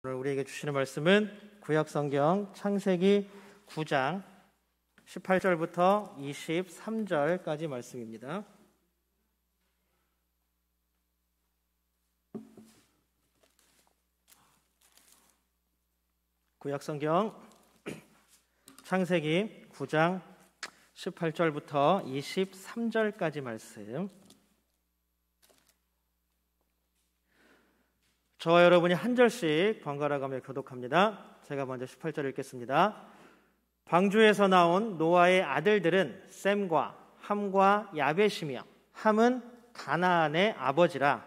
오늘 우리에게 주시는 말씀은 구약성경 창세기 9장 18절부터 23절까지 말씀입니다. 구약성경 창세기 9장 18절부터 23절까지 말씀. 저와 여러분이 한 절씩 번갈아 가며 교독합니다. 제가 먼저 18절 읽겠습니다. 방주에서 나온 노아의 아들들은 셈과 함과 야벳이며 함은 가나안의 아버지라.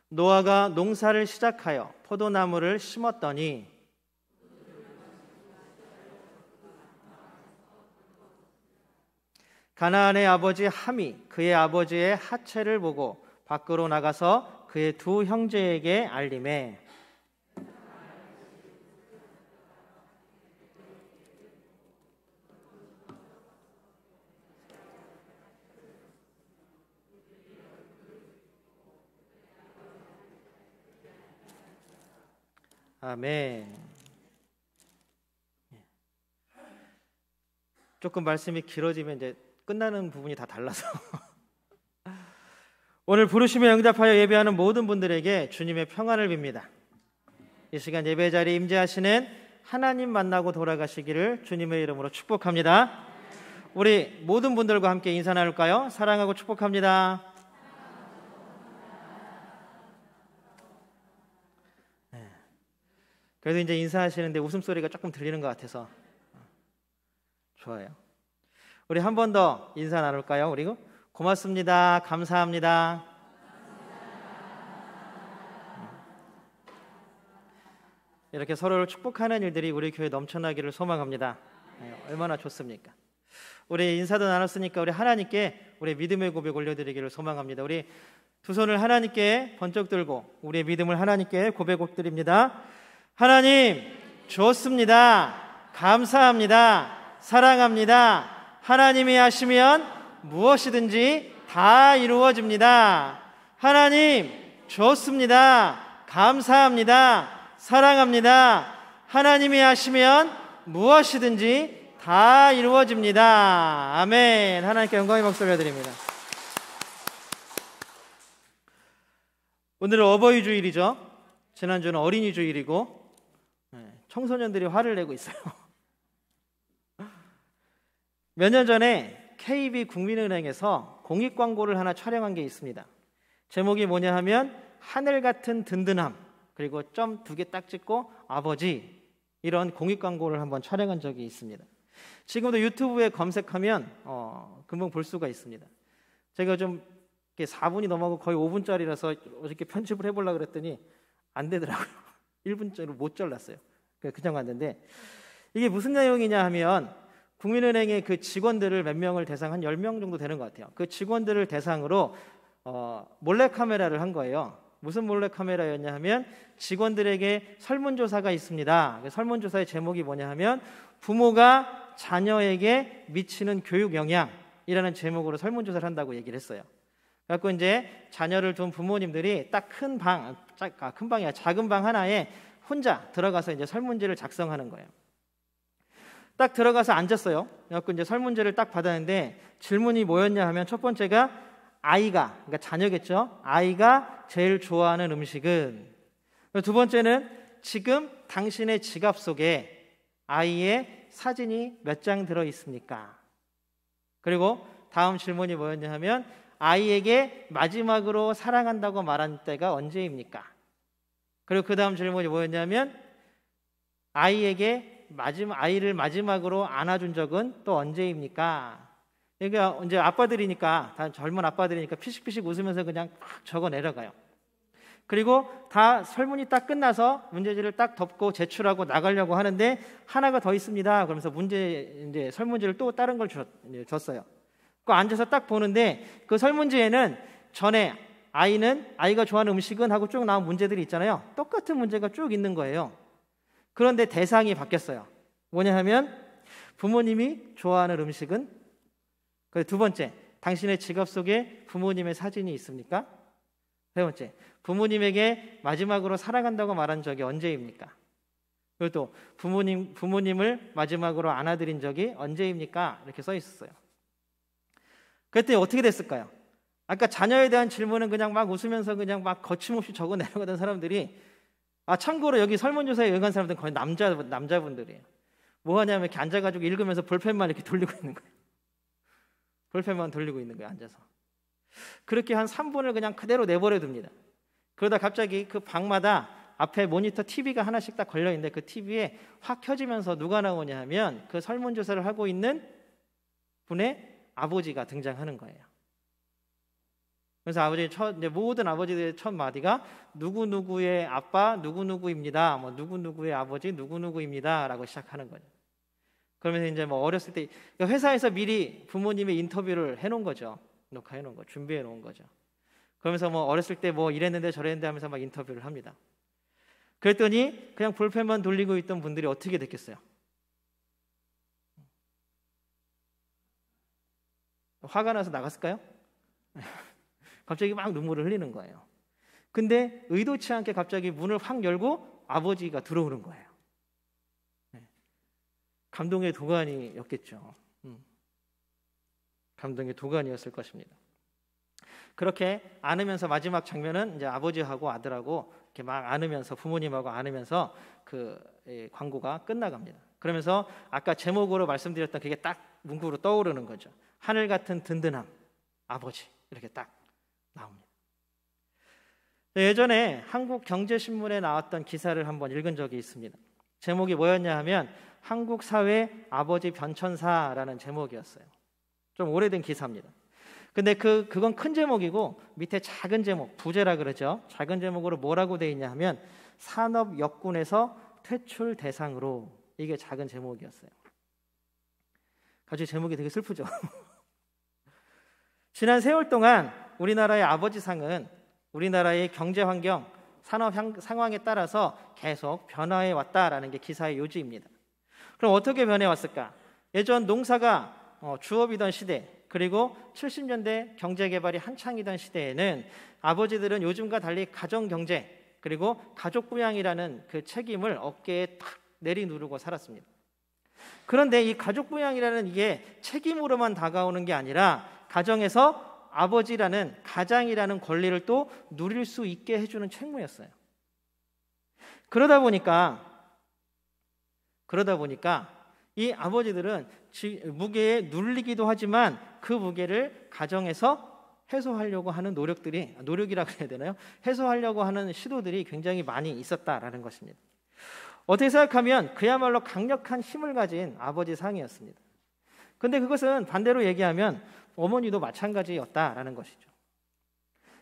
노아가 농사를 시작하여 포도나무를 심었더니 가나안의 아버지 함이 그의 아버지의 하체를 보고 밖으로 나가서 그의 두 형제에게 알림해 아멘. 조금 말씀이 길어지면 이제 끝나는 부분이 다 달라서 오늘 부르심에 응답하여 예배하는 모든 분들에게 주님의 평안을 빕니다. 이 시간 예배 자리에 임재하시는 하나님 만나고 돌아가시기를 주님의 이름으로 축복합니다. 우리 모든 분들과 함께 인사 나눌까요? 사랑하고 축복합니다. 네. 그래도 이제 인사하시는데 웃음소리가 조금 들리는 것 같아서 좋아요. 우리 한 번 더 인사 나눌까요? 그리고 고맙습니다. 감사합니다. 이렇게 서로를 축복하는 일들이 우리 교회에 넘쳐나기를 소망합니다. 얼마나 좋습니까? 우리 인사도 나눴으니까 우리 하나님께 우리 믿음의 고백 올려드리기를 소망합니다. 우리 두 손을 하나님께 번쩍 들고 우리의 믿음을 하나님께 고백 드립니다. 하나님 좋습니다. 감사합니다. 사랑합니다. 하나님이 하시면 무엇이든지 다 이루어집니다. 하나님 좋습니다. 감사합니다. 사랑합니다. 하나님이 하시면 무엇이든지 다 이루어집니다. 아멘. 하나님께 영광의 박수 올려드립니다. 오늘은 어버이 주일이죠. 지난주는 어린이 주일이고 청소년들이 화를 내고 있어요. 몇 년 전에 KB 국민은행에서 공익 광고를 하나 촬영한 게 있습니다. 제목이 뭐냐 하면 하늘 같은 든든함, 그리고 점 2개 딱 찍고 아버지, 이런 공익 광고를 한번 촬영한 적이 있습니다. 지금도 유튜브에 검색하면 금방 볼 수가 있습니다. 제가 좀 4분이 넘어가고 거의 5분짜리라서 어저께 편집을 해보려고 그랬더니 안 되더라고요. 1분짜리로 못 잘랐어요. 그냥 왔는데 이게 무슨 내용이냐 하면 국민은행의 그 직원들을 몇 명을 대상, 한 10명 정도 되는 것 같아요. 그 직원들을 대상으로 몰래카메라를 한 거예요. 무슨 몰래카메라였냐 하면 직원들에게 설문조사가 있습니다. 설문조사의 제목이 뭐냐 하면 부모가 자녀에게 미치는 교육 영향이라는 제목으로 설문조사를 한다고 얘기를 했어요. 그래서 이제 자녀를 둔 부모님들이 딱 큰 방, 큰 방이 아니라 작은 방 하나에 혼자 들어가서 이제 설문지를 작성하는 거예요. 딱 들어가서 앉았어요. 그래서 이제 설문지를 딱 받았는데 질문이 뭐였냐 하면 첫 번째가 아이가, 그러니까 자녀겠죠. 아이가 제일 좋아하는 음식은. 두 번째는 지금 당신의 지갑 속에 아이의 사진이 몇 장 들어 있습니까? 그리고 다음 질문이 뭐였냐 하면 아이에게 마지막으로 사랑한다고 말한 때가 언제입니까? 그리고 그 다음 질문이 뭐였냐면 아이를 마지막으로 안아준 적은 또 언제입니까? 그러니까 이제 아빠들이니까, 다 젊은 아빠들이니까 피식피식 웃으면서 그냥 막 적어 내려가요. 그리고 다 설문이 딱 끝나서 문제지를 딱 덮고 제출하고 나가려고 하는데 하나가 더 있습니다. 그러면서 이제 설문지를 또 다른 걸 줬어요. 그 앉아서 딱 보는데 그 설문지에는 전에 아이가 좋아하는 음식은 하고 쭉 나온 문제들이 있잖아요. 똑같은 문제가 쭉 있는 거예요. 그런데 대상이 바뀌었어요. 뭐냐 하면 부모님이 좋아하는 음식은, 두 번째 당신의 지갑 속에 부모님의 사진이 있습니까? 세 번째, 부모님에게 마지막으로 사랑한다고 말한 적이 언제입니까? 그리고 또 부모님을 마지막으로 안아드린 적이 언제입니까? 이렇게 써 있었어요. 그때 어떻게 됐을까요? 아까 자녀에 대한 질문은 그냥 막 웃으면서 그냥 막 거침없이 적어 내려가던 사람들이, 참고로 여기 설문조사에 응한 사람들은 거의 남자분들이에요. 뭐 하냐면 이렇게 앉아가지고 읽으면서 볼펜만 이렇게 돌리고 있는 거예요. 볼펜만 돌리고 있는 거예요, 앉아서. 그렇게 한 3분을 그냥 그대로 내버려 둡니다. 그러다 갑자기 그 방마다 앞에 모니터 TV가 하나씩 딱 걸려 있는데 그 TV에 확 켜지면서 누가 나오냐 하면 그 설문조사를 하고 있는 분의 아버지가 등장하는 거예요. 그래서 모든 아버지들의 첫 마디가 누구누구의 아빠 누구누구입니다. 뭐 누구누구의 아버지 누구누구입니다. 라고 시작하는 거죠. 그러면서 이제 뭐 어렸을 때 회사에서 미리 부모님의 인터뷰를 해놓은 거죠. 녹화해 놓은 거, 준비해 놓은 거죠. 그러면서 뭐 어렸을 때 뭐 이랬는데 저랬는데 하면서 막 인터뷰를 합니다. 그랬더니 그냥 볼펜만 돌리고 있던 분들이 어떻게 됐겠어요? 화가 나서 나갔을까요? 갑자기 막 눈물을 흘리는 거예요. 근데 의도치 않게 갑자기 문을 확 열고 아버지가 들어오는 거예요. 감동의 도가니였겠죠. 감동의 도가니였을 것입니다. 그렇게 안으면서 마지막 장면은 이제 아버지하고 아들하고 이렇게 막 안으면서 부모님하고 안으면서 그 광고가 끝나갑니다. 그러면서 아까 제목으로 말씀드렸던 그게 딱 문구로 떠오르는 거죠. 하늘 같은 든든함, 아버지 이렇게 딱 나옵니다. 예전에 한국경제신문에 나왔던 기사를 한번 읽은 적이 있습니다. 제목이 뭐였냐 하면 한국 사회 아버지 변천사라는 제목이었어요. 좀 오래된 기사입니다. 근데 그건 큰 제목이고 밑에 작은 제목, 부제라 그러죠. 작은 제목으로 뭐라고 돼 있냐 하면 산업 역군에서 퇴출 대상으로, 이게 작은 제목이었어요. 갑자기 제목이 되게 슬프죠. 지난 세월 동안 우리나라의 아버지상은 우리나라의 경제 환경, 산업 상황에 따라서 계속 변화해 왔다라는 게 기사의 요지입니다. 그럼 어떻게 변해왔을까? 예전 농사가 주업이던 시대, 그리고 70년대 경제개발이 한창이던 시대에는 아버지들은 요즘과 달리 가정경제 그리고 가족부양이라는 그 책임을 어깨에 탁 내리누르고 살았습니다. 그런데 이 가족부양이라는 이게 책임으로만 다가오는 게 아니라 가정에서 아버지라는, 가장이라는 권리를 또 누릴 수 있게 해주는 책무였어요. 그러다 보니까 이 아버지들은 무게에 눌리기도 하지만 그 무게를 가정에서 해소하려고 하는 노력이라고 해야 되나요? 해소하려고 하는 시도들이 굉장히 많이 있었다라는 것입니다. 어떻게 생각하면 그야말로 강력한 힘을 가진 아버지 상이었습니다. 그런데 그것은 반대로 얘기하면 어머니도 마찬가지였다라는 것이죠.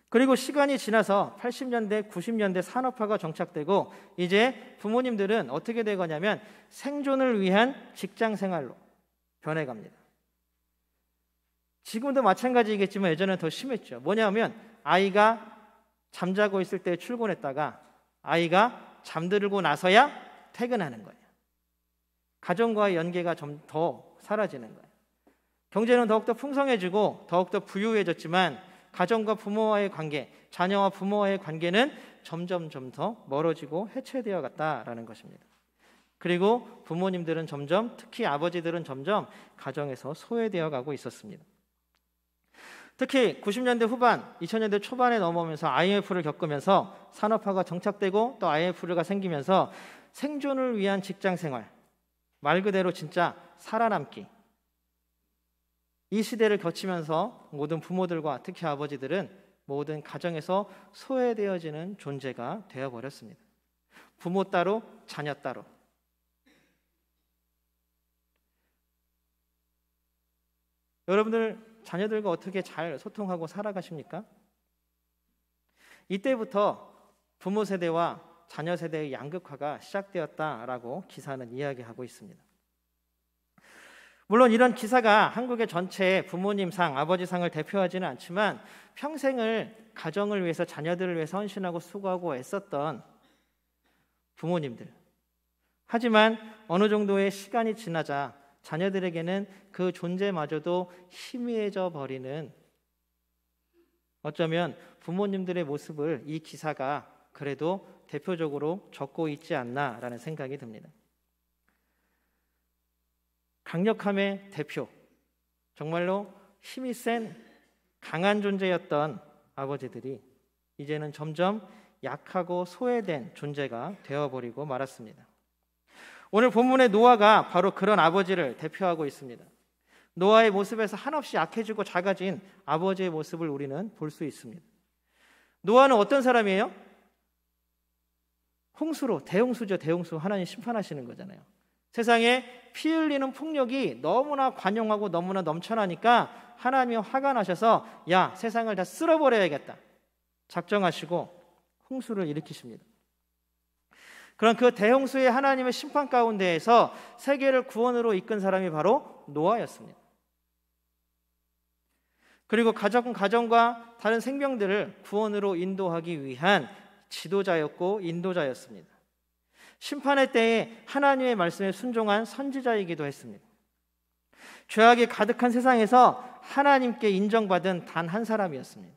그리고 시간이 지나서 80년대, 90년대 산업화가 정착되고 이제 부모님들은 어떻게 되거냐면 생존을 위한 직장 생활로 변해갑니다. 지금도 마찬가지겠지만 예전에는 더 심했죠. 뭐냐면 아이가 잠자고 있을 때 출근했다가 아이가 잠들고 나서야 퇴근하는 거예요. 가정과의 연계가 좀 더 사라지는 거예요. 경제는 더욱더 풍성해지고 더욱더 부유해졌지만 가정과 부모와의 관계, 자녀와 부모와의 관계는 점점 더 멀어지고 해체되어 갔다라는 것입니다. 그리고 부모님들은 특히 아버지들은 점점 가정에서 소외되어 가고 있었습니다. 특히 90년대 후반, 2000년대 초반에 넘어오면서 IMF를 겪으면서 산업화가 정착되고 또 IMF가 생기면서 생존을 위한 직장 생활, 말 그대로 진짜 살아남기, 이 시대를 거치면서 모든 부모들과 특히 아버지들은 모든 가정에서 소외되어지는 존재가 되어버렸습니다. 부모 따로, 자녀 따로. 여러분들 자녀들과 어떻게 잘 소통하고 살아가십니까? 이때부터 부모 세대와 자녀 세대의 양극화가 시작되었다라고 기사는 이야기하고 있습니다. 물론 이런 기사가 한국의 전체 부모님상, 아버지상을 대표하지는 않지만 평생을 가정을 위해서, 자녀들을 위해서 헌신하고 수고하고 애썼던 부모님들, 하지만 어느 정도의 시간이 지나자 자녀들에게는 그 존재마저도 희미해져 버리는, 어쩌면 부모님들의 모습을 이 기사가 그래도 대표적으로 적고 있지 않나라는 생각이 듭니다. 강력함의 대표, 정말로 힘이 센 강한 존재였던 아버지들이 이제는 점점 약하고 소외된 존재가 되어버리고 말았습니다. 오늘 본문의 노아가 바로 그런 아버지를 대표하고 있습니다. 노아의 모습에서 한없이 약해지고 작아진 아버지의 모습을 우리는 볼 수 있습니다. 노아는 어떤 사람이에요? 홍수로, 대홍수죠. 대홍수. 하나님 심판하시는 거잖아요. 세상에 피 흘리는 폭력이 너무나 관용하고 너무나 넘쳐나니까 하나님이 화가 나셔서 야, 세상을 다 쓸어버려야겠다 작정하시고 홍수를 일으키십니다. 그런 그 대홍수의 하나님의 심판 가운데에서 세계를 구원으로 이끈 사람이 바로 노아였습니다. 그리고 가정과 다른 생명들을 구원으로 인도하기 위한 지도자였고 인도자였습니다. 심판의 때에 하나님의 말씀에 순종한 선지자이기도 했습니다. 죄악이 가득한 세상에서 하나님께 인정받은 단 한 사람이었습니다.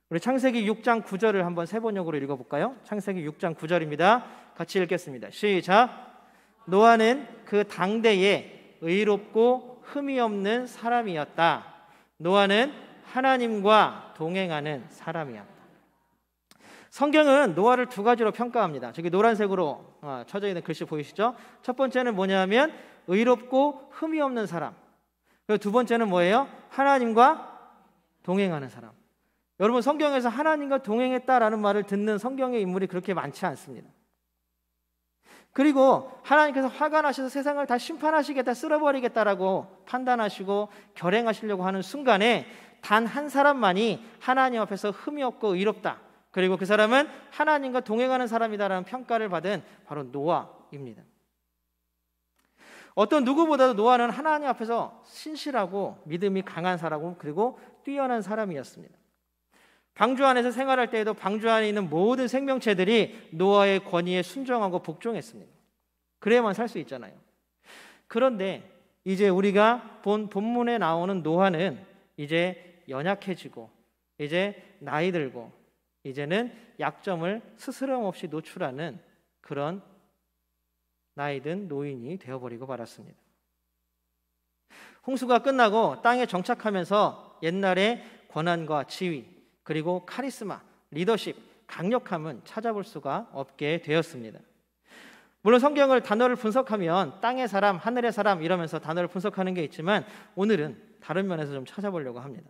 우리 창세기 6장 9절을 한번 세 번역으로 읽어볼까요? 창세기 6장 9절입니다. 같이 읽겠습니다. 시작. 노아는 그 당대에 의롭고 흠이 없는 사람이었다. 노아는 하나님과 동행하는 사람이었다. 성경은 노아를 두 가지로 평가합니다. 저기 노란색으로 쳐져 있는 글씨 보이시죠? 첫 번째는 뭐냐면 의롭고 흠이 없는 사람. 그리고 두 번째는 뭐예요? 하나님과 동행하는 사람. 여러분, 성경에서 하나님과 동행했다라는 말을 듣는 성경의 인물이 그렇게 많지 않습니다. 그리고 하나님께서 화가 나셔서 세상을 다 심판하시겠다, 쓸어버리겠다라고 판단하시고 결행하시려고 하는 순간에 단 한 사람만이 하나님 앞에서 흠이 없고 의롭다, 그리고 그 사람은 하나님과 동행하는 사람이다라는 평가를 받은 바로 노아입니다. 어떤 누구보다도 노아는 하나님 앞에서 신실하고 믿음이 강한 사람이고 그리고 뛰어난 사람이었습니다. 방주 안에서 생활할 때에도 방주 안에 있는 모든 생명체들이 노아의 권위에 순종하고 복종했습니다. 그래야만 살 수 있잖아요. 그런데 이제 우리가 본 본문에 나오는 노아는 이제 연약해지고 이제 나이 들고 이제는 약점을 스스럼 없이 노출하는 그런 나이든 노인이 되어버리고 말았습니다. 홍수가 끝나고 땅에 정착하면서 옛날의 권한과 지위 그리고 카리스마, 리더십, 강력함은 찾아볼 수가 없게 되었습니다. 물론 성경을 단어를 분석하면 땅의 사람, 하늘의 사람 이러면서 단어를 분석하는 게 있지만 오늘은 다른 면에서 좀 찾아보려고 합니다.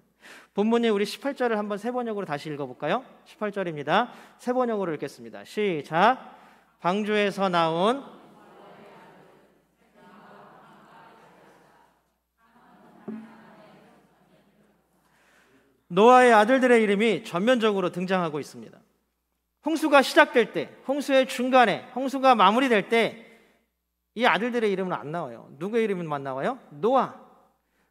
본문에 우리 18절을 한번 세 번역으로 다시 읽어볼까요? 18절입니다. 세 번역으로 읽겠습니다. 시작. 방주에서 나온 노아의 아들들의 이름이 전면적으로 등장하고 있습니다. 홍수가 시작될 때, 홍수의 중간에, 홍수가 마무리될 때 이 아들들의 이름은 안 나와요. 누구의 이름만 나와요? 노아.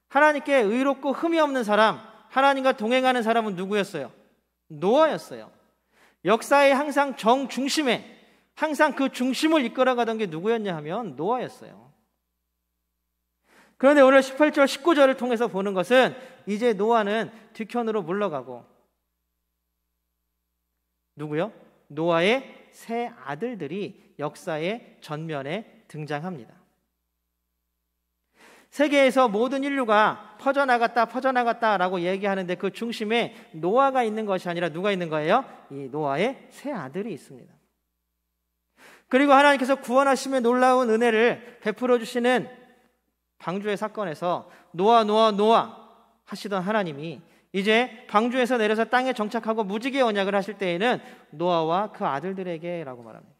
하나님께 의롭고 흠이 없는 사람, 하나님과 동행하는 사람은 누구였어요? 노아였어요. 역사의 항상 정중심에, 항상 그 중심을 이끌어가던 게 누구였냐 하면 노아였어요. 그런데 오늘 18절, 19절을 통해서 보는 것은 이제 노아는 뒤편으로 물러가고 누구요? 노아의 세 아들들이 역사의 전면에 등장합니다. 세계에서 모든 인류가 퍼져나갔다라고 얘기하는데 그 중심에 노아가 있는 것이 아니라 누가 있는 거예요? 이 노아의 세 아들이 있습니다. 그리고 하나님께서 구원하심의 놀라운 은혜를 베풀어 주시는 방주의 사건에서 노아 하시던 하나님이 이제 방주에서 내려서 땅에 정착하고 무지개 언약을 하실 때에는 노아와 그 아들들에게라고 말합니다.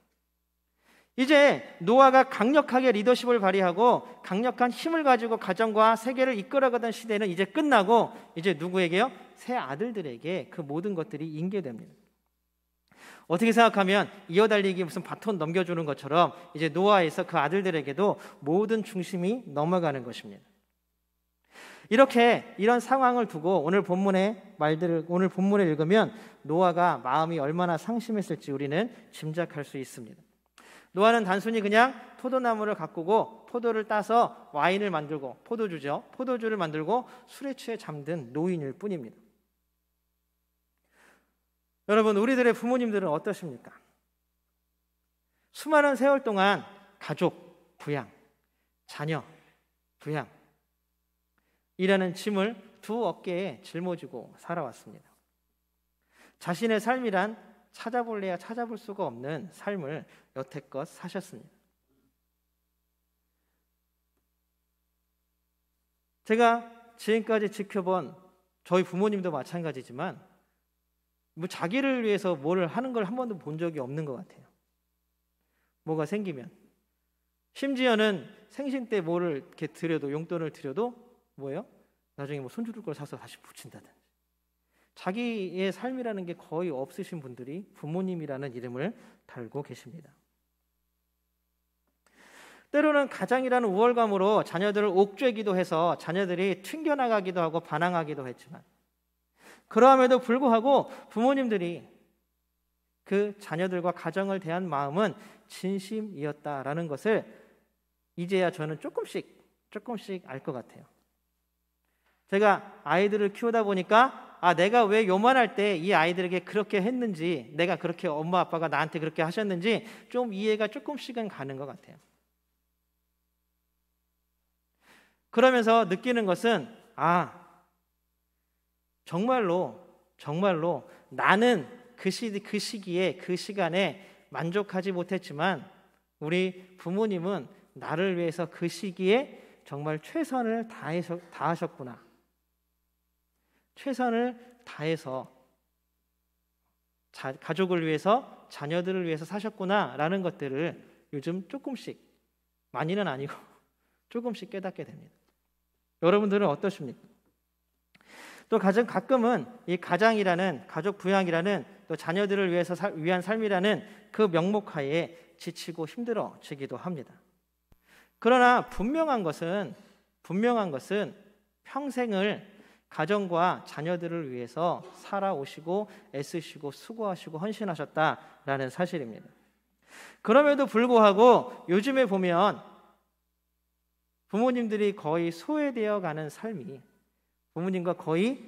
이제 노아가 강력하게 리더십을 발휘하고 강력한 힘을 가지고 가정과 세계를 이끌어가던 시대는 이제 끝나고 이제 누구에게요? 세 아들들에게 그 모든 것들이 인계됩니다. 어떻게 생각하면 이어달리기 무슨 바톤 넘겨주는 것처럼 이제 노아에서 그 아들들에게도 모든 중심이 넘어가는 것입니다. 이런 상황을 두고 오늘 본문을 읽으면 노아가 마음이 얼마나 상심했을지 우리는 짐작할 수 있습니다. 노아는 단순히 그냥 포도나무를 가꾸고 포도를 따서 와인을 만들고 포도주를 만들고 술에 취해 잠든 노인일 뿐입니다. 여러분, 우리들의 부모님들은 어떠십니까? 수많은 세월 동안 가족 부양, 자녀 부양, 이라는 짐을 두 어깨에 짊어지고 살아왔습니다. 자신의 삶이란 찾아볼래야 찾아볼 수가 없는 삶을 여태껏 사셨습니다. 제가 지금까지 지켜본 저희 부모님도 마찬가지지만 뭐 자기를 위해서 뭘 하는 걸 한 번도 본 적이 없는 것 같아요. 뭐가 생기면, 심지어는 생신 때 뭐를 이렇게 드려도, 용돈을 드려도 뭐예요? 나중에 뭐 손주를 걸 사서 다시 붙인다든지, 자기의 삶이라는 게 거의 없으신 분들이 부모님이라는 이름을 달고 계십니다. 때로는 가장이라는 우월감으로 자녀들을 옥죄기도 해서 자녀들이 튕겨나가기도 하고 반항하기도 했지만, 그러함에도 불구하고 부모님들이 그 자녀들과 가정을 대한 마음은 진심이었다라는 것을 이제야 저는 조금씩 알 것 같아요. 제가 아이들을 키우다 보니까 내가 왜 요만할 때 이 아이들에게 그렇게 했는지, 내가 그렇게 엄마 아빠가 나한테 그렇게 하셨는지 좀 이해가 조금씩은 가는 것 같아요. 그러면서 느끼는 것은 정말로 나는 그 시기에, 그 시간에 만족하지 못했지만 우리 부모님은 나를 위해서 그 시기에 정말 최선을 다하셨구나. 최선을 다해서 가족을 위해서, 자녀들을 위해서 사셨구나라는 것들을 요즘 조금씩, 많이는 아니고 조금씩 깨닫게 됩니다. 여러분들은 어떠십니까? 또 가끔은 이 가장이라는, 가족 부양이라는, 또 자녀들을 위한 삶이라는 그 명목하에 지치고 힘들어지기도 합니다. 그러나 분명한 것은 평생을 가정과 자녀들을 위해서 살아오시고 애쓰시고 수고하시고 헌신하셨다라는 사실입니다. 그럼에도 불구하고 요즘에 보면 부모님들이 거의 소외되어 가는 삶이, 부모님과 거의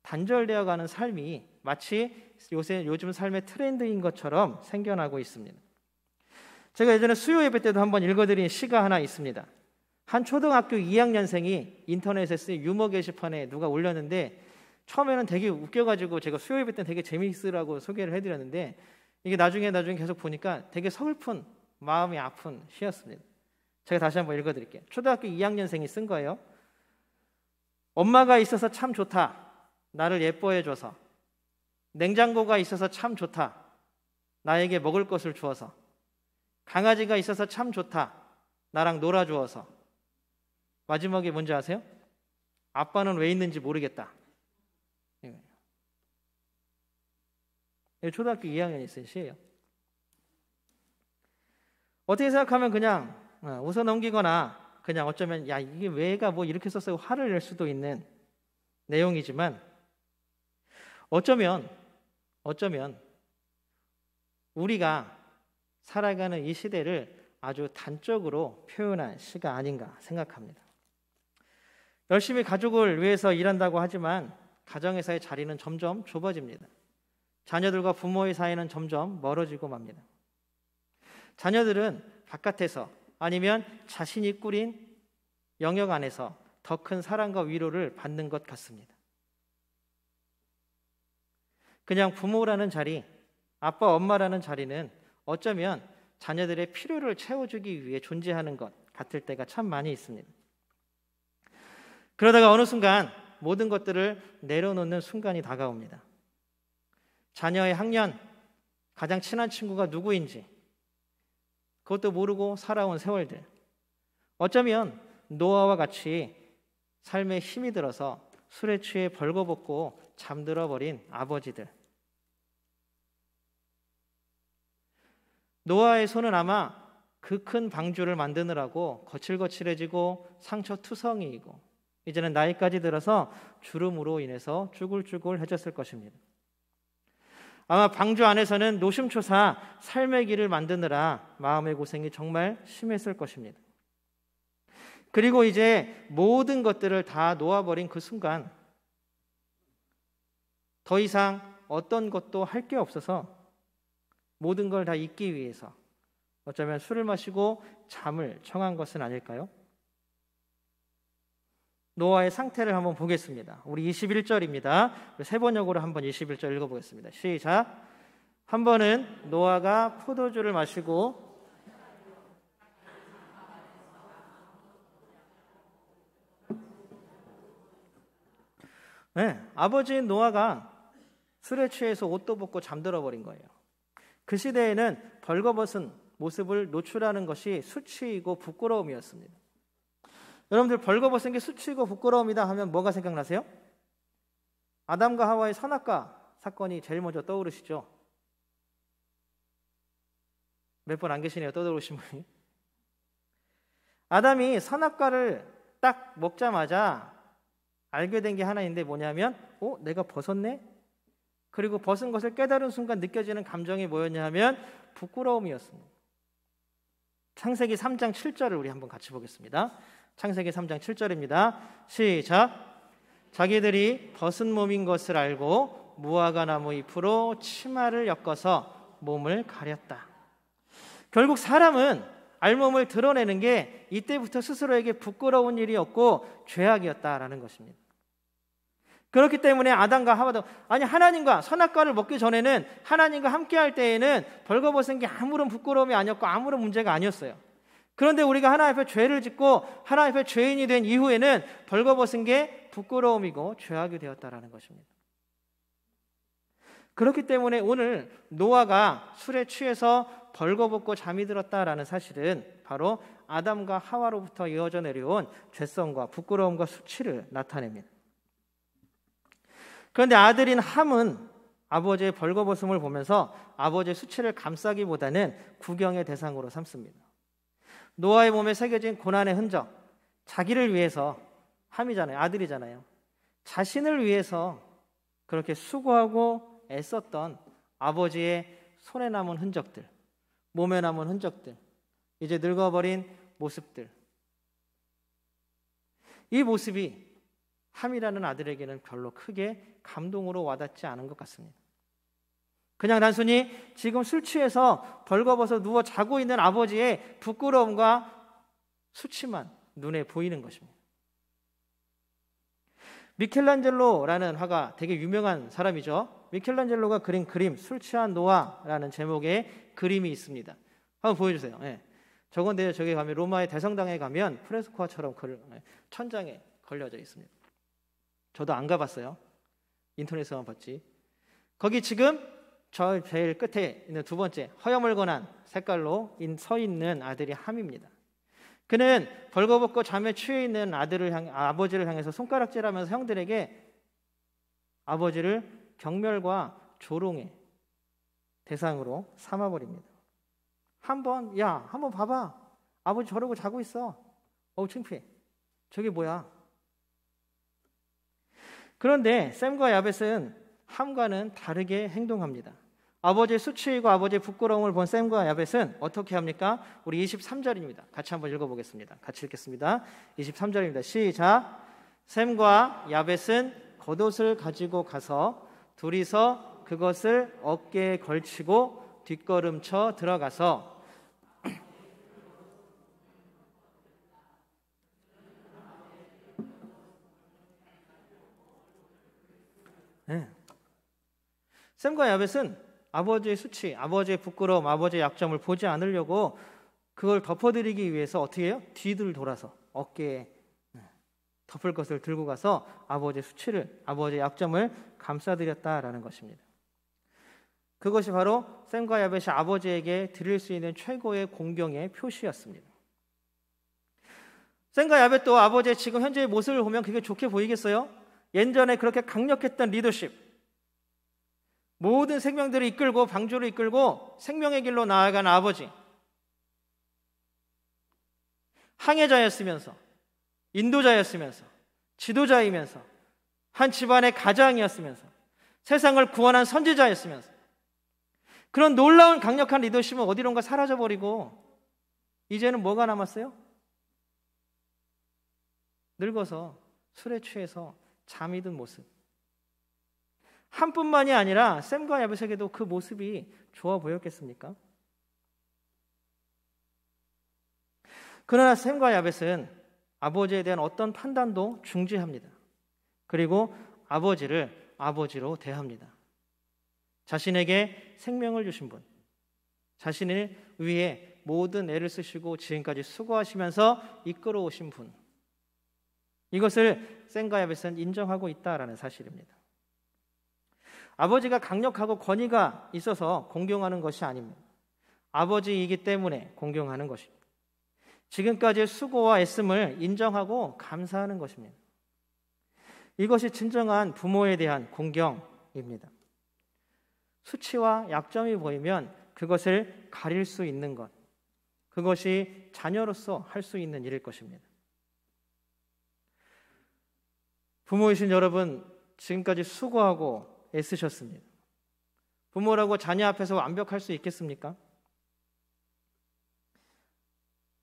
단절되어 가는 삶이 마치 요즘 삶의 트렌드인 것처럼 생겨나고 있습니다. 제가 예전에 수요 예배 때도 한번 읽어드린 시가 하나 있습니다. 한 초등학교 2학년생이 인터넷에 쓴 유머 게시판에 누가 올렸는데, 처음에는 되게 웃겨가지고 제가 수요 예배 때는 되게 재미있으라고 소개를 해드렸는데, 이게 나중에 계속 보니까 되게 서글픈, 마음이 아픈 시였습니다. 제가 다시 한번 읽어드릴게요. 초등학교 2학년생이 쓴 거예요. 엄마가 있어서 참 좋다. 나를 예뻐해줘서. 냉장고가 있어서 참 좋다. 나에게 먹을 것을 주어서. 강아지가 있어서 참 좋다. 나랑 놀아주어서. 마지막에 뭔지 아세요? 아빠는 왜 있는지 모르겠다. 초등학교 2학년이 쓴 시예요. 어떻게 생각하면 그냥 웃어 넘기거나 그냥 어쩌면 이게 왜가 뭐 이렇게 썼어요 화를 낼 수도 있는 내용이지만, 어쩌면 우리가 살아가는 이 시대를 아주 단적으로 표현한 시가 아닌가 생각합니다. 열심히 가족을 위해서 일한다고 하지만 가정에서의 자리는 점점 좁아집니다. 자녀들과 부모의 사이는 점점 멀어지고 맙니다. 자녀들은 바깥에서, 아니면 자신이 꾸린 영역 안에서 더 큰 사랑과 위로를 받는 것 같습니다. 그냥 부모라는 자리, 아빠, 엄마라는 자리는 어쩌면 자녀들의 필요를 채워주기 위해 존재하는 것 같을 때가 참 많이 있습니다. 그러다가 어느 순간 모든 것들을 내려놓는 순간이 다가옵니다. 자녀의 학년, 가장 친한 친구가 누구인지 그것도 모르고 살아온 세월들, 어쩌면 노아와 같이 삶에 힘이 들어서 술에 취해 벌거벗고 잠들어버린 아버지들, 노아의 손은 아마 그 큰 방주를 만드느라고 거칠거칠해지고 상처투성이이고 이제는 나이까지 들어서 주름으로 인해서 쭈글쭈글해졌을 것입니다. 아마 방주 안에서는 노심초사 삶의 길을 만드느라 마음의 고생이 정말 심했을 것입니다. 그리고 이제 모든 것들을 다 놓아버린 그 순간 더 이상 어떤 것도 할 게 없어서 모든 걸 다 잊기 위해서 어쩌면 술을 마시고 잠을 청한 것은 아닐까요? 노아의 상태를 한번 보겠습니다. 우리 21절입니다. 세 번역으로 한번 21절 읽어보겠습니다. 시작. 한 번은 노아가 포도주를 마시고 아버지인 노아가 술에 취해서 옷도 벗고 잠들어 버린 거예요. 그 시대에는 벌거벗은 모습을 노출하는 것이 수치이고 부끄러움이었습니다. 여러분들 벌거벗은 게 수치이고 부끄러움이다 하면 뭐가 생각나세요? 아담과 하와의 선악과 사건이 제일 먼저 떠오르시죠? 몇 분 안 계시네요, 떠오르신 분이. 아담이 선악과를 딱 먹자마자 알게 된 게 하나 있는데 뭐냐면 내가 벗었네? 그리고 벗은 것을 깨달은 순간 느껴지는 감정이 뭐였냐 하면 부끄러움이었습니다. 창세기 3장 7절을 우리 한번 같이 보겠습니다. 창세기 3장 7절입니다. 시작. 자기들이 벗은 몸인 것을 알고 무화과 나무 잎으로 치마를 엮어서 몸을 가렸다. 결국 사람은 알몸을 드러내는 게 이때부터 스스로에게 부끄러운 일이었고 죄악이었다라는 것입니다. 그렇기 때문에 아담과 하와도 하나님과 선악과를 먹기 전에는 하나님과 함께할 때에는 벌거벗은 게 아무런 부끄러움이 아니었고 아무런 문제가 아니었어요. 그런데 우리가 하나님 앞에 죄를 짓고 하나님 앞에 죄인이 된 이후에는 벌거벗은 게 부끄러움이고 죄악이 되었다라는 것입니다. 그렇기 때문에 오늘 노아가 술에 취해서 벌거벗고 잠이 들었다라는 사실은 바로 아담과 하와로부터 이어져 내려온 죄성과 부끄러움과 수치를 나타냅니다. 그런데 아들인 함은 아버지의 벌거벗음을 보면서 아버지의 수치를 감싸기보다는 구경의 대상으로 삼습니다. 노아의 몸에 새겨진 고난의 흔적, 자기를 위해서, 함이잖아요, 아들이잖아요, 자신을 위해서 그렇게 수고하고 애썼던 아버지의 손에 남은 흔적들, 몸에 남은 흔적들, 이제 늙어버린 모습들, 이 모습이 함이라는 아들에게는 별로 크게 감동으로 와닿지 않은 것 같습니다. 그냥 단순히 지금 술 취해서 벌거벗어 누워 자고 있는 아버지의 부끄러움과 수치만 눈에 보이는 것입니다. 미켈란젤로라는 화가 되게 유명한 사람이죠. 미켈란젤로가 그린 그림 술 취한 노아라는 제목의 그림이 있습니다. 한번 보여주세요. 저건데요, 저기 가면 로마의 대성당에 가면 프레스코화처럼 천장에 걸려져 있습니다. 저도 안 가봤어요. 인터넷에서만 봤지. 거기 지금 저 제일 끝에 있는 두 번째 허여멀건한 색깔로 서 있는 아들이 함입니다. 그는 벌거벗고 잠에 취해 있는 아버지를 향해서 손가락질하면서 형들에게 아버지를 경멸과 조롱의 대상으로 삼아버립니다. 한번 봐봐, 아버지 저러고 자고 있어. 창피해. 저게 뭐야? 그런데 샘과 야벳은 함과는 다르게 행동합니다. 아버지의 수치이고 아버지의 부끄러움을 본 샘과 야벳은 어떻게 합니까? 우리 23절입니다. 같이 한번 읽어보겠습니다. 같이 읽겠습니다. 23절입니다. 시작. 샘과 야벳은 겉옷을 가지고 가서 둘이서 그것을 어깨에 걸치고 뒷걸음쳐 들어가서 샘과 야벳은 아버지의 수치, 아버지의 부끄러움, 아버지의 약점을 보지 않으려고 그걸 덮어드리기 위해서 어떻게 해요? 뒤를 돌아서 어깨에 덮을 것을 들고 가서 아버지의 수치를, 아버지의 약점을 감싸드렸다라는 것입니다. 그것이 바로 샘과 야벳이 아버지에게 드릴 수 있는 최고의 공경의 표시였습니다. 샘과 야벳도 아버지의 지금 현재의 모습을 보면 그게 좋게 보이겠어요? 예전에 그렇게 강력했던 리더십, 모든 생명들을 이끌고 방주를 이끌고 생명의 길로 나아간 아버지, 항해자였으면서 인도자였으면서 지도자이면서 한 집안의 가장이었으면서 세상을 구원한 선지자였으면서 그런 놀라운 강력한 리더십은 어디론가 사라져버리고 이제는 뭐가 남았어요? 늙어서 술에 취해서 잠이 든 모습. 한뿐만이 아니라 샘과 야벳에게도 그 모습이 좋아 보였겠습니까? 그러나 샘과 야벳은 아버지에 대한 어떤 판단도 중지합니다. 그리고 아버지를 아버지로 대합니다. 자신에게 생명을 주신 분, 자신을 위해 모든 애를 쓰시고 지금까지 수고하시면서 이끌어 오신 분, 이것을 샘과 야벳은 인정하고 있다라는 사실입니다. 아버지가 강력하고 권위가 있어서 공경하는 것이 아닙니다. 아버지이기 때문에 공경하는 것입니다. 지금까지의 수고와 애씀을 인정하고 감사하는 것입니다. 이것이 진정한 부모에 대한 공경입니다. 수치와 약점이 보이면 그것을 가릴 수 있는 것, 그것이 자녀로서 할 수 있는 일일 것입니다. 부모이신 여러분, 지금까지 수고하고 애쓰셨습니다. 부모라고 자녀 앞에서 완벽할 수 있겠습니까?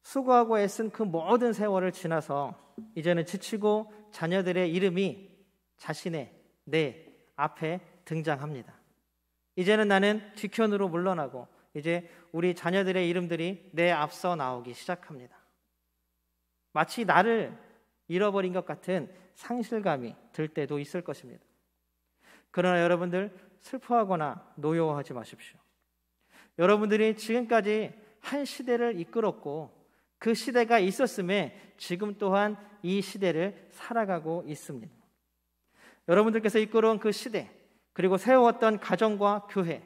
수고하고 애쓴 그 모든 세월을 지나서 이제는 지치고 자녀들의 이름이 자신의 내 앞에 등장합니다. 이제는 나는 뒤편으로 물러나고 이제 우리 자녀들의 이름들이 내 앞서 나오기 시작합니다. 마치 나를 잃어버린 것 같은 상실감이 들 때도 있을 것입니다. 그러나 여러분들 슬퍼하거나 노여워하지 마십시오. 여러분들이 지금까지 한 시대를 이끌었고 그 시대가 있었음에 지금 또한 이 시대를 살아가고 있습니다. 여러분들께서 이끌어온 그 시대, 그리고 세워왔던 가정과 교회,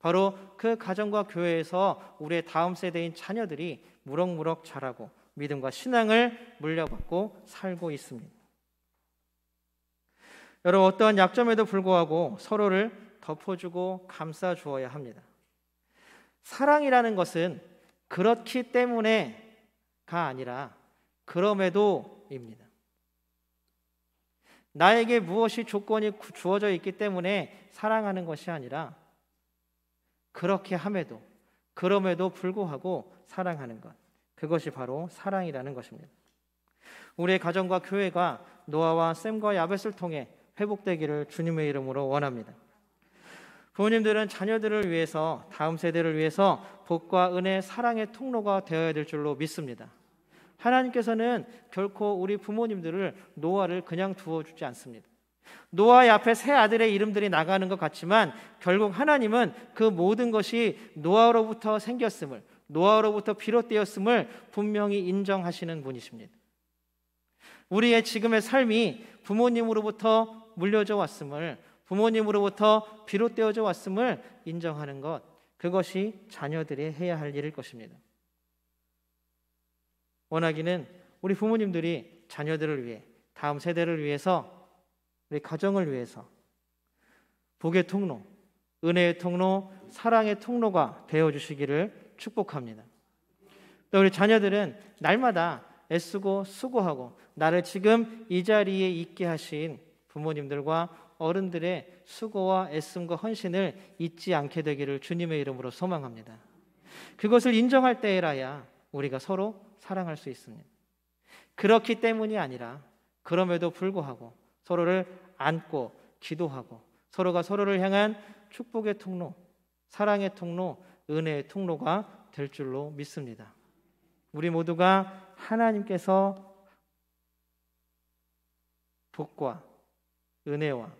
바로 그 가정과 교회에서 우리의 다음 세대인 자녀들이 무럭무럭 자라고 믿음과 신앙을 물려받고 살고 있습니다. 여러분, 어떠한 약점에도 불구하고 서로를 덮어주고 감싸주어야 합니다. 사랑이라는 것은 그렇기 때문에가 아니라 그럼에도입니다. 나에게 무엇이 조건이 주어져 있기 때문에 사랑하는 것이 아니라 그렇게 함에도 그럼에도 불구하고 사랑하는 것, 그것이 바로 사랑이라는 것입니다. 우리의 가정과 교회가 노아와 샘과 야벳을 통해 회복되기를 주님의 이름으로 원합니다. 부모님들은 자녀들을 위해서, 다음 세대를 위해서 복과 은혜, 사랑의 통로가 되어야 될 줄로 믿습니다. 하나님께서는 결코 우리 부모님들을, 노아를 그냥 두어주지 않습니다. 노아의 앞에 세 아들의 이름들이 나가는 것 같지만 결국 하나님은 그 모든 것이 노아로부터 생겼음을, 노아로부터 비롯되었음을 분명히 인정하시는 분이십니다. 우리의 지금의 삶이 부모님으로부터 물려져 왔음을, 부모님으로부터 비롯되어져 왔음을 인정하는 것, 그것이 자녀들이 해야 할 일일 것입니다. 원하기는 우리 부모님들이 자녀들을 위해, 다음 세대를 위해서, 우리 가정을 위해서 복의 통로, 은혜의 통로, 사랑의 통로가 되어주시기를 축복합니다. 또 우리 자녀들은 날마다 애쓰고 수고하고 나를 지금 이 자리에 있게 하신 부모님들과 어른들의 수고와 애씀과 헌신을 잊지 않게 되기를 주님의 이름으로 소망합니다. 그것을 인정할 때에라야 우리가 서로 사랑할 수 있습니다. 그렇기 때문이 아니라 그럼에도 불구하고 서로를 안고 기도하고 서로가 서로를 향한 축복의 통로, 사랑의 통로, 은혜의 통로가 될 줄로 믿습니다. 우리 모두가 하나님께서 복과 은혜와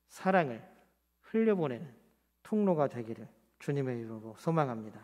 사랑을 흘려보내는 통로가 되기를 주님의 이름으로 소망합니다.